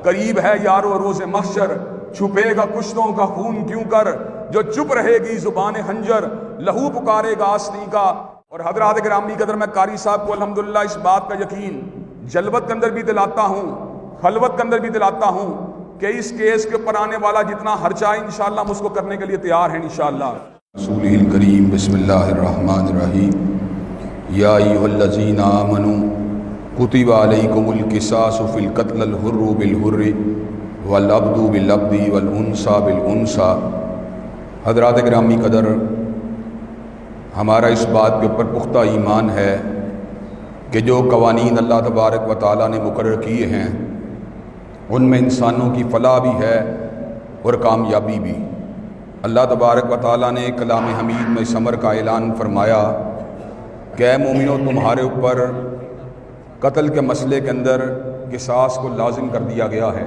قریب ہے یارو روز محشر، چھپے گا کشتوں کا خون کیوں کر، جو چپ رہے گی زبان خنجر، لہو پکارے گا آستین کا۔ اور حضرات گرامی قدر، میں قاری صاحب کو الحمدللہ اس بات کا یقین جلوت کے اندر بھی دلاتا ہوں، خلوت کے اندر بھی دلاتا ہوں کہ اس کیس کے اوپر آنے والا جتنا خرچہ ہے انشاءاللہ ہم اس کو کرنے کے لیے تیار ہیں انشاءاللہ۔ رسولہ الکریم، بسم اللہ الرحمن الرحیم۔ یا ایھا الذین آمنوا کتب علیکم القصاص فی القتل، الحر بالحر والعبد بالعبد والانثى بالانثى۔ حضرات گرامی قدر، ہمارا اس بات کے اوپر پختہ ایمان ہے کہ جو قوانین اللہ تبارک و تعالیٰ نے مقرر کیے ہیں ان میں انسانوں کی فلاح بھی ہے اور کامیابی بھی۔ اللہ تبارک و تعالیٰ نے کلام حمید میں اس امر کا اعلان فرمایا کہ اے مومنو، تمہارے اوپر قتل کے مسئلے کے اندر قصاص کو لازم کر دیا گیا ہے،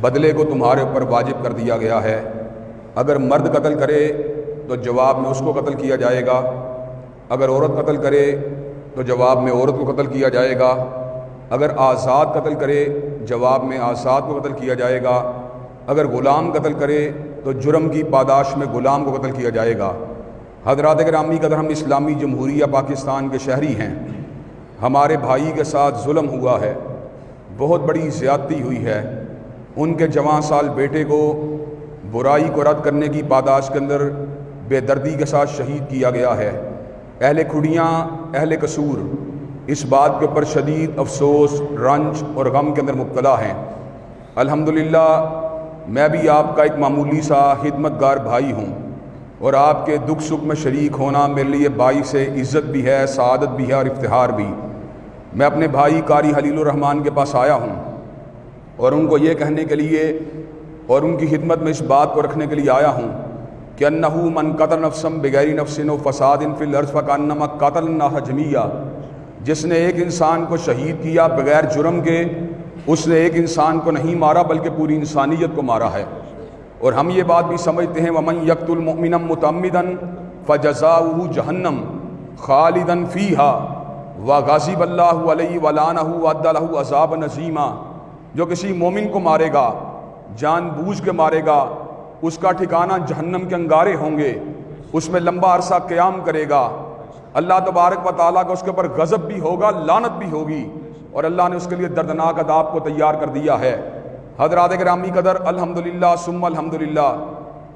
بدلے کو تمہارے اوپر واجب کر دیا گیا ہے۔ اگر مرد قتل کرے تو جواب میں اس کو قتل کیا جائے گا، اگر عورت قتل کرے تو جواب میں عورت کو قتل کیا جائے گا، اگر آزاد قتل کرے جواب میں آزاد کو قتل کیا جائے گا، اگر غلام قتل کرے تو جرم کی پاداش میں غلام کو قتل کیا جائے گا۔ حضرات گرامی قدر، ہم اسلامی جمہوریہ پاکستان کے شہری ہیں، ہمارے بھائی کے ساتھ ظلم ہوا ہے، بہت بڑی زیادتی ہوئی ہے۔ ان کے جوان سال بیٹے کو برائی کو رد کرنے کی پاداش کے اندر بے دردی کے ساتھ شہید کیا گیا ہے۔ اہل کھڑیاں، اہل قصور اس بات کے اوپر شدید افسوس، رنج اور غم کے اندر مبتلا ہیں۔ الحمدللہ میں بھی آپ کا ایک معمولی سا خدمت گار بھائی ہوں، اور آپ کے دکھ سکھ میں شریک ہونا میرے لیے باعث عزت بھی ہے، سعادت بھی ہے اور افتخار بھی۔ میں اپنے بھائی قاری خلیل الرحمان کے پاس آیا ہوں اور ان کو یہ کہنے کے لیے اور ان کی خدمت میں اس بات کو رکھنے کے لیے آیا ہوں کہ انہ من قتل نفسا بغیر نفس و فساد فی الارض فکانما قتل الناس جمیعا، جس نے ایک انسان کو شہید کیا بغیر جرم کے، اس نے ایک انسان کو نہیں مارا بلکہ پوری انسانیت کو مارا ہے۔ اور ہم یہ بات بھی سمجھتے ہیں ومن یقتل مؤمنا متعمدا فجزاؤہ جہنم خالدا فیہا وغضب اللہ علیہ ولعنہ وأعد لہ عذابا عظیما، جو کسی مومن کو مارے گا، جان بوجھ کے مارے گا، اس کا ٹھکانہ جہنم کے انگارے ہوں گے، اس میں لمبا عرصہ قیام کرے گا، اللہ تبارک و تعالیٰ کا اس کے اوپر غضب بھی ہوگا، لعنت بھی ہوگی، اور اللہ نے اس کے لیے دردناک عذاب کو تیار کر دیا ہے۔ حضرات گرامی قدر، الحمدللہ ثم الحمدللہ،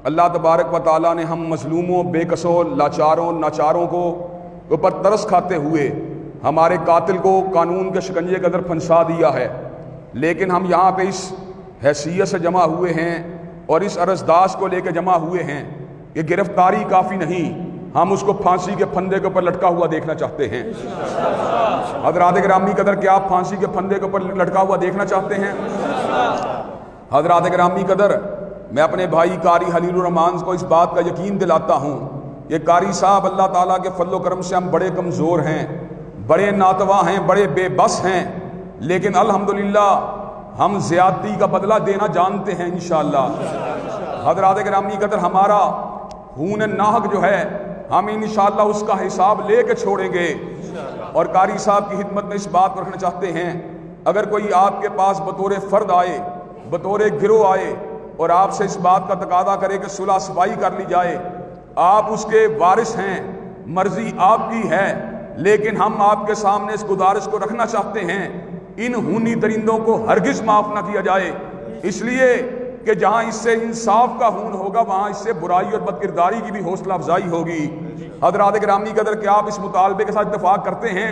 اللہ تبارک و تعالیٰ نے ہم مظلوموں، بے کسوں، لاچاروں، ناچاروں کو اوپر ترس کھاتے ہوئے ہمارے قاتل کو قانون کے شکنجے کے اندر پھنسا دیا ہے۔ لیکن ہم یہاں پہ اس حیثیت سے جمع ہوئے ہیں اور اس عرضداز کو لے کے جمع ہوئے ہیں کہ گرفتاری کافی نہیں، ہم اس کو پھانسی کے پھندے کے اوپر لٹکا ہوا دیکھنا چاہتے ہیں۔ حضرات گرامی قدر، کیا آپ پھانسی کے پھندے کے اوپر لٹکا ہوا دیکھنا چاہتے ہیں؟ حضرات گرامی قدر، میں اپنے بھائی قاری خلیل الرحمان کو اس بات کا یقین دلاتا ہوں کہ قاری صاحب، اللہ تعالیٰ کے فضل و کرم سے ہم بڑے کمزور ہیں، بڑے ناتواں ہیں، بڑے بے بس ہیں، لیکن الحمدللہ ہم زیادتی کا بدلہ دینا جانتے ہیں انشاءاللہ۔ حضرات گرامی قدر، ہمارا خون ناحق جو ہے ہم انشاءاللہ اس کا حساب لے کے چھوڑیں گے۔ اور قاری صاحب کی خدمت میں اس بات کو رکھنا چاہتے ہیں، اگر کوئی آپ کے پاس بطور فرد آئے، بطور گروہ آئے اور آپ سے اس بات کا تقاضا کرے کہ صلح صفائی کر لی جائے، آپ اس کے وارث ہیں، مرضی آپ کی ہے، لیکن ہم آپ کے سامنے اس گزارش کو رکھنا چاہتے ہیں، ان خونی درندوں کو ہرگز معاف نہ کیا جائے، اس لیے کہ جہاں اس سے انصاف کا خون ہوگا وہاں اس سے برائی اور بدکرداری کی بھی حوصلہ افزائی ہوگی۔ حضرات گرامی قدر، کیا آپ اس مطالبے کے ساتھ اتفاق کرتے ہیں؟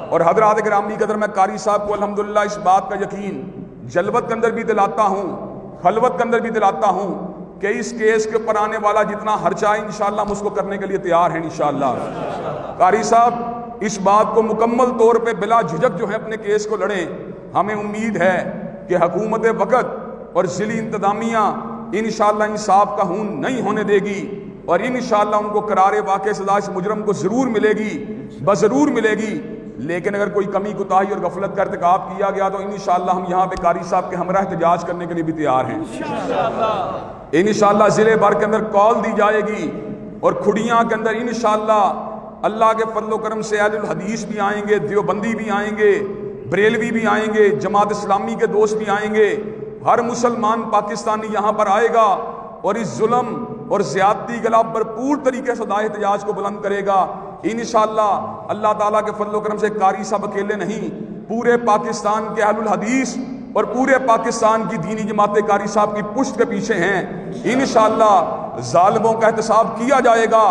اور حضرات گرامی قدر، میں قاری صاحب کو الحمدللہ اس بات کا یقین جلوت کے اندر بھی دلاتا ہوں، خلوت کے اندر بھی دلاتا ہوں کہ اس کیس کے اوپر آنے والا جتنا خرچہ ہے انشاءاللہ ہم اس کو کرنے کے لیے تیار ہیں انشاءاللہ۔ قاری صاحب اس بات کو مکمل طور پہ بلا جھجک جو ہے اپنے کیس کو لڑیں۔ ہمیں امید ہے کہ حکومت وقت اور ضلعی انتظامیہ انشاءاللہ انصاف کا خون نہیں ہونے دے گی، اور انشاءاللہ ان کو قرار واقع سزا اس مجرم کو ضرور ملے گی، بضرور ملے گی۔ لیکن اگر کوئی کمی کوتاہی اور غفلت کا ارتکاب کیا گیا تو انشاءاللہ ہم یہاں پہ قاری صاحب کے ہمراہ احتجاج کرنے کے لیے بھی تیار ہیں انشاءاللہ۔ ضلع بھر کے اندر کال دی جائے گی، اور کھڑیاں کے اندر انشاءاللہ اللہ کے فضل و کرم سے اہل الحدیث بھی آئیں گے، دیوبندی بھی آئیں گے، بریلوی بھی آئیں گے، جماعت اسلامی کے دوست بھی آئیں گے، ہر مسلمان پاکستانی یہاں پر آئے گا اور اس ظلم اور زیادتی کے خلاف بھرپور طریقے سے احتجاج کو بلند کرے گا انشاءاللہ۔ اللہ تعالیٰ کے فضل و کرم سے قاری صاحب اکیلے نہیں، پورے پاکستان کے اہل الحدیث اور پورے پاکستان کی دینی جماعتیں قاری صاحب کی پشت کے پیچھے ہیں۔ انشاءاللہ ظالموں کا احتساب کیا جائے گا،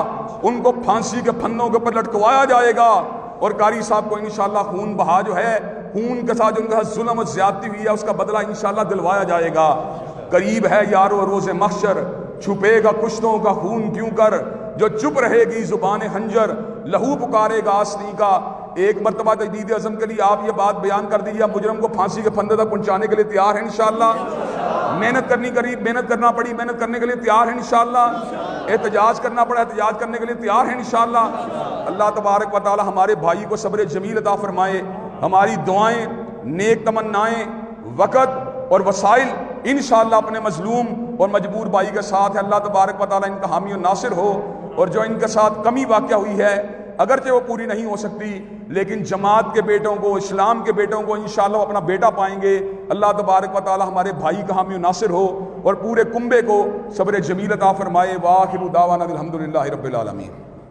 ان کو پھانسی کے پھندوں کے اوپر لٹکوایا جائے گا، اور قاری صاحب کو انشاءاللہ خون بہا جو ہے، خون کے ساتھ جو ان کا ظلم اور زیادتی ہوئی ہے اس کا بدلہ انشاءاللہ دلوایا جائے گا۔ قریب ہے یارو روز محشر، چھپے گا کشتوں کا خون کیوں کر، جو چپ رہے گی زبان خنجر، لہو پکارے گا آستین کا۔ ایک مرتبہ تجدید عزم کے لیے آپ یہ بات بیان کر دیجیے، مجرم کو پھانسی کے پھندے تک پہنچانے کے لیے تیار ہیں انشاءاللہ؟ محنت کرنی قریب، محنت کرنا پڑی، محنت کرنے کے لیے تیار ہیں انشاءاللہ؟ احتجاج کرنا پڑا، احتجاج کرنے کے لیے تیار ہیں انشاءاللہ؟ اللہ تبارک و تعالی ہمارے بھائی کو صبر جمیل عطا فرمائے۔ ہماری دعائیں، نیک تمنائیں، وقت اور وسائل انشاءاللہ اپنے مظلوم اور مجبور بھائی کے ساتھ ہے۔ اللہ تبارک و تعالی ان کا حامی و ناصر ہو، اور جو ان کے ساتھ کمی واقع ہوئی ہے اگرچہ وہ پوری نہیں ہو سکتی، لیکن جماعت کے بیٹوں کو، اسلام کے بیٹوں کو انشاءاللہ وہ اپنا بیٹا پائیں گے۔ اللہ تبارک و تعالی ہمارے بھائی کا حامی و ناصر ہو، اور پورے کنبے کو صبر جمیل عطا فرمائے۔ وآخر دعوانا الحمدللہ رب العالمین۔